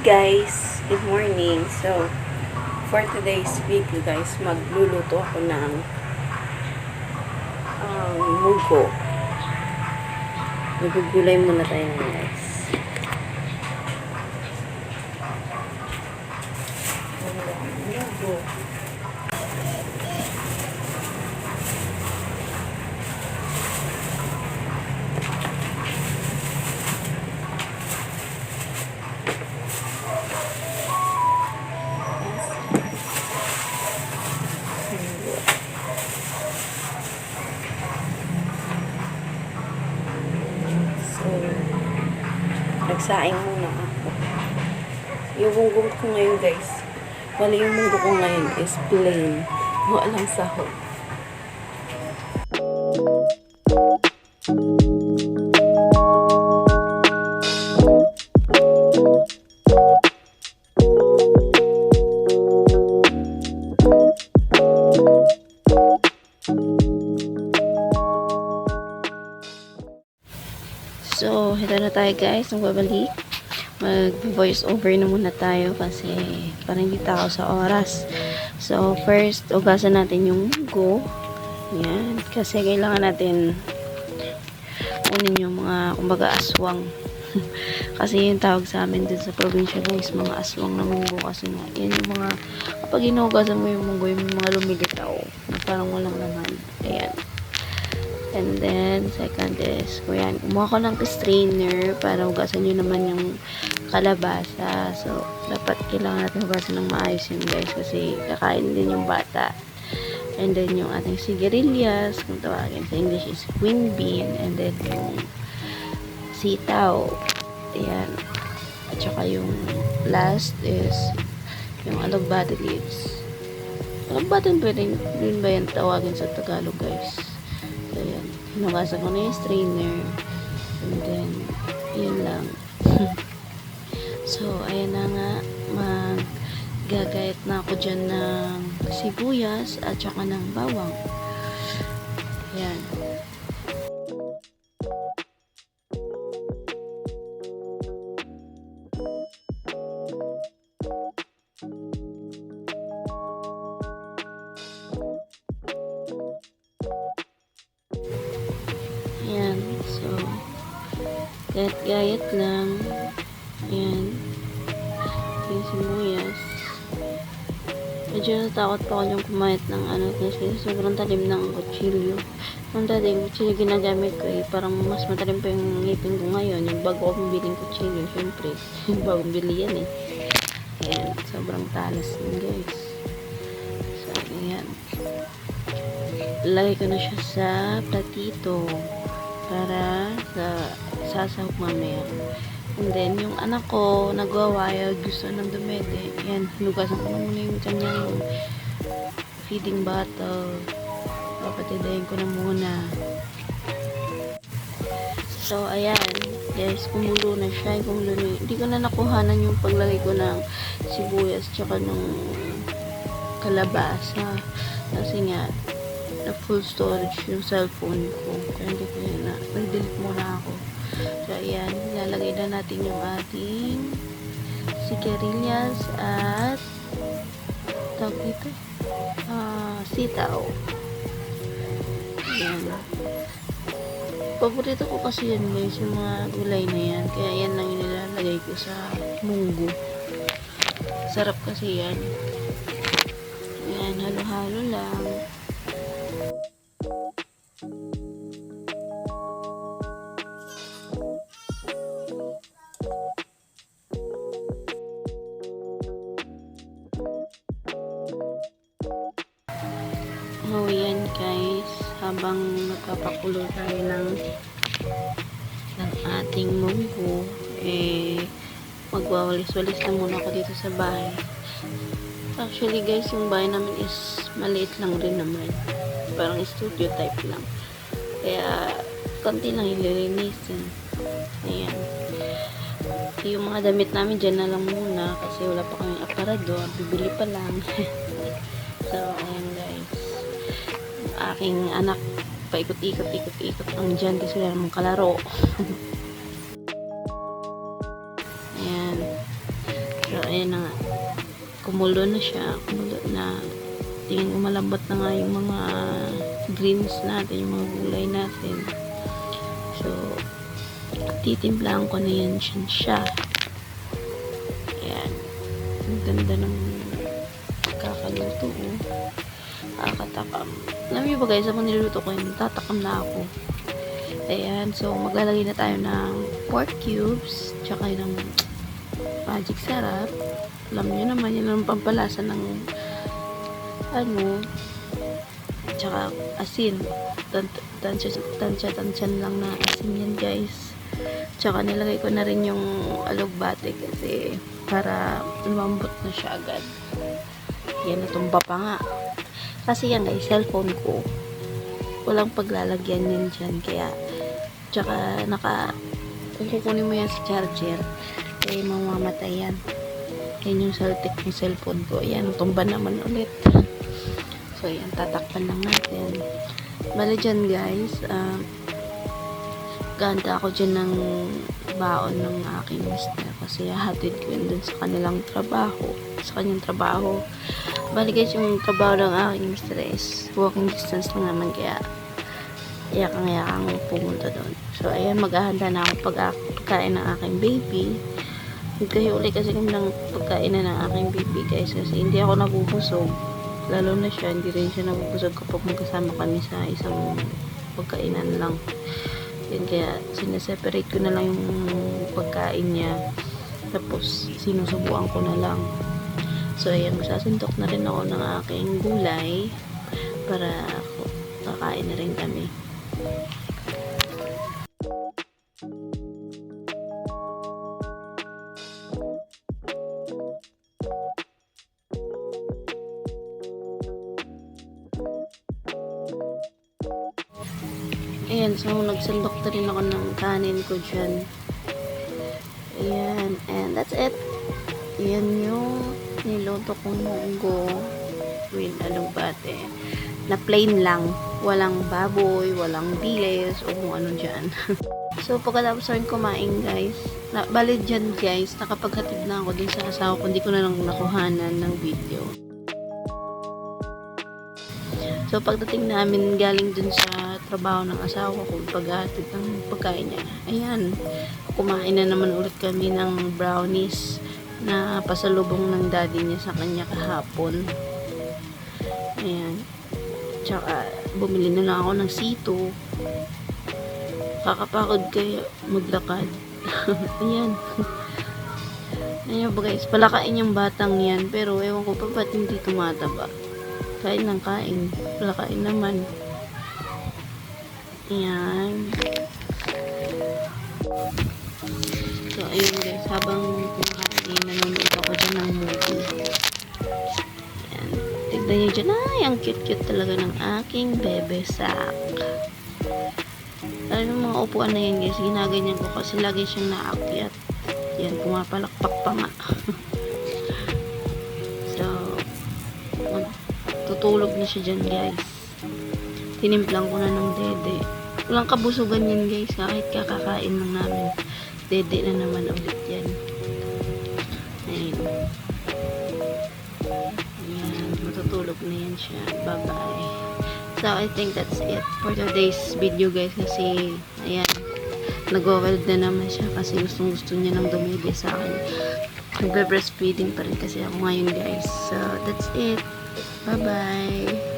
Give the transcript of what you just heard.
Guys, good morning. So, for today's video guys, magluluto ako ng mugo. Magugulay muna tayo guys. Mugo. Nagsaing muna ako. Yung munggo ko ngayon guys, bali yung munggo ko ngayon is plain. Walang sahog. So, ito na tayo guys, nagbabalik. Mag-voice over na muna tayo kasi parang hindi ako sa oras. So, first, ugasan natin yung mugo. Yan. Kasi kailangan natin unin yung mga, kumbaga, aswang. Kasi yung tawag sa amin dun sa probinsya guys, mga aswang na munggo. Kasi nga, yan yung mga, kapag inugasan mo yung munggo, yung mga lumilitaw. Na parang walang laman. Ayan. And then, second is, kuyan, kumuha ko ng strainer para hugasan nyo naman yung kalabasa. So, dapat kailangan natin hugasan ng maayos yun guys kasi kakain din yung bata. And then, yung ating sigarilyas, kung tawagin sa English is queen bean. And then, yung sitaw. Ayan. At saka yung last is yung alugbati leaves. Alugbati din ba yan tawagin sa Tagalog guys? Ayan, hinugasan ko na yung strainer and then yun lang. So ayan na nga, maggagayat na ako dyan ng sibuyas at saka ng bawang. Ayan. Ayan, so gayat lang. Ayan, yung sibuyas. Medyo natakot pa ako yung kumayat ng ano kasi sobrang talim ng kutsilyo. Ang dati yung kutsilyo ginagamit ko parang mas matalim pa yung ngipin ko ngayon. Yung bago ko biling kutsilyo, syempre yung bagong bili yan Ayan, sobrang talas yun guys. So, ayan. Lagay ko na siya sa platito para sa sasahog mamaya. And then, yung anak ko, nagwawaya, gusto ng dumede. Yan, hinugasan ko na muna yung kanyang feeding bottle. Papatidayin ko na muna. So, ayan. Guys, kumulo na siya. Hindi ko na nakuhanan yung paglagay ko ng sibuyas tsaka ng kalabasa. Kasi nga, na full storage yung cellphone ko. Kaya hindi ko yun na. Nag-delete muna ako. So, ayan. Ilalagay na natin yung ating sigarilyas at tawag dito sitaw. Ayan. Paborito ko kasi yan guys, yung mga gulay na yan. Kaya yan lang yung nilalagay ko sa munggo. Sarap kasi yan. Ayan, halo-halo lang. Oh, yan guys, habang nagpapakulo tayo ng ating munggo, magwawalis-walis lang muna ako dito sa bahay. Actually guys, yung bahay namin is maliit lang rin naman, parang studio type lang, kaya konti lang ililinisin. Ayan, yung mga damit namin dyan na lang muna kasi wala pa kaming aparador, bibili pa lang. So ayan guys, aking anak paikot-ikot ang dyan kasi wala namang kalaro. Ayan. kumulo na siya, kumulo na. Tingin ko malambot na nga yung mga greens natin, yung mga gulay natin. So, titimplahan ko na yan siya. Ayan. Ang ganda ng kakaluto. Kakatakam. Alam niyo ba guys, habang niluluto ko yun, tatakam na ako. Ayan. So, maglalagay na tayo ng pork cubes, tsaka ng magic sarap. Alam niyo naman, yun ang pampalasa ng tsaka asin. Tansya lang na asin yan guys. Tsaka nilagay ko na rin yung alugbate kasi para lumambot na siya agad. Yan, natumba pa nga. Kasi yan guys, cellphone ko. Walang paglalagyan yan dyan. Kaya, tsaka kung kukunin mo yan sa charger, eh mamamatay yan. Yan yung saltik ng cellphone ko. Yan, tumba naman ulit. So, yan, tatakpan lang natin. Bale dyan guys, ganda ako dyan ng baon ng aking mister kasi hatid ko yun dun sa kanilang trabaho, sa kanyang trabaho. Bale guys, yung trabaho ng aking mister is walking distance lang naman, kaya yakang pumunta doon. So, ayan, maghahanda na ako pagkain ng aking baby. Nagkahuli kasi kami ng pagkain na ng aking baby guys kasi hindi ako nabubusog. Lalo na siya, hindi rin siya nabubusog kapag magkasama kami sa isang pagkainan lang. Yan, kaya sineseparate ko na lang yung pagkain niya. Tapos, sinusubuan ko na lang. So, ayan, masasuntok na rin ako ng aking gulay para kakain na rin kami. Ayan, so nagsandok na rin ako ng kanin ko dyan. Ayan, and that's it. Ayan yung niluto kong munggo with alugbate. Na plain lang. Walang baboy, walang diles, o kung ano dyan. So, pagkatapos rin kumain guys, bali dyan guys, nakapaghatid na ako dun sa asawa ko. Hindi ko na lang nakuhanan ng video. So, pagdating namin galing dun sa trabaho ng asawa ko, paghatid ng pagkain niya, ayan, kumain na naman ulit kami ng brownies na pasalubong ng daddy niya sa kanya kahapon. Ayan. Tsaka, bumili na lang ako ng sito. Kakapagod kaya maglakad. Ayan. Ayan ba guys, palakain yung batang yan, pero ewan ko pa ba't hindi tumataba. Kain ng kain. Palakain naman. Ayan. So, ayun guys, habang kumakain, nanonood ako dyan ng movie. Ayan. Tignan nyo dyan, ay, ang cute-cute talaga ng aking bebe sak. Alam yung mga upuan na yan guys, ginaganyan ko kasi lagi siyang naakyat. Yan, pumapalakpak pa nga. So, tutulog na siya dyan guys. Tinimplang ko na ng dede. Walang kabusugan yan guys, kahit kakakain lang namin. Dede na naman ulit yan. Ayun. Ayan, matutulog na yan siya. Bye bye. So I think that's it for today's video guys, kasi ayan, nag-weld na naman siya kasi gusto niya nang dumibig sa akin. Nagbe-breastfeeding pa rin kasi ako ngayon guys. So that's it. Bye bye.